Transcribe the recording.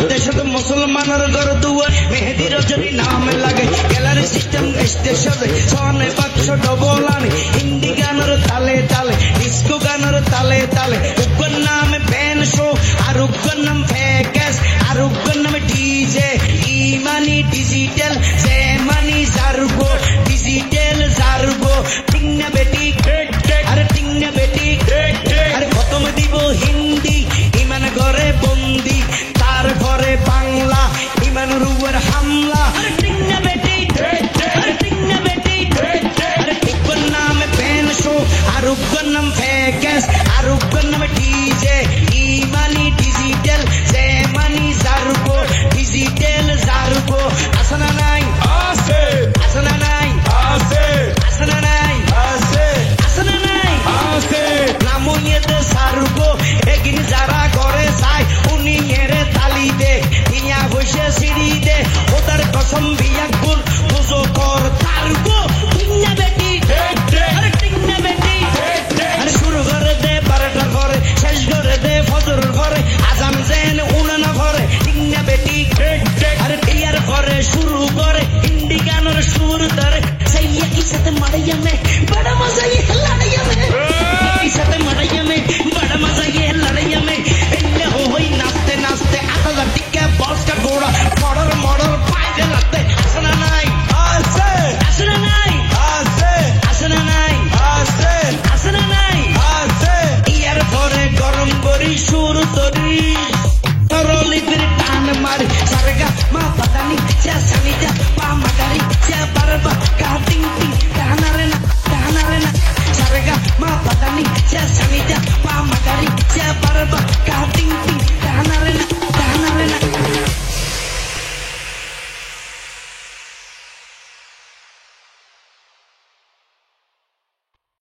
দেশত মুসলমানের ঘর দুয়ার মেহেদি রজনী নাম লাগে গ্যালারি সিস্টেম স্টেশনে সনে বাক্স ডবল আনে হিন্দি গানের তালে তালে ডিস্কো গানের তালে তালে উগ্র নামে ব্যান শো আর উগ্র নাম ফ্যাকাস আর উগ্র নামে ডিজে ইমানি ডিজিটাল সে মানি জারবো ডিজিটাল জারবো ঠিক না বেটি আরে ঠিক না বেটি আরে খতম দিব হিন্দি ইমান ঘরে বন্দি তার ঘরে বাংলা ইমান রুয়ের হামলা আরে ঠিক না বেটি আরে ঠিক না বেটি আরে উগ্র নামে ব্যান শো আর উগ্র নাম ফ্যাকাস আর উগ্র নামে ডিজে ইমানি ডিজিটাল সে মানি জারবো ডিজিটাল জারবো আসনা নাই আছে আসনা নাই আছে আসনা নাই আছে আসনা নাই আছে নামইয়েতে সারবো এগিন যারা করে চায় উনি এরে তালি দে ইয়া বসে সিঁড়ি দে ওদের কসম বিয়া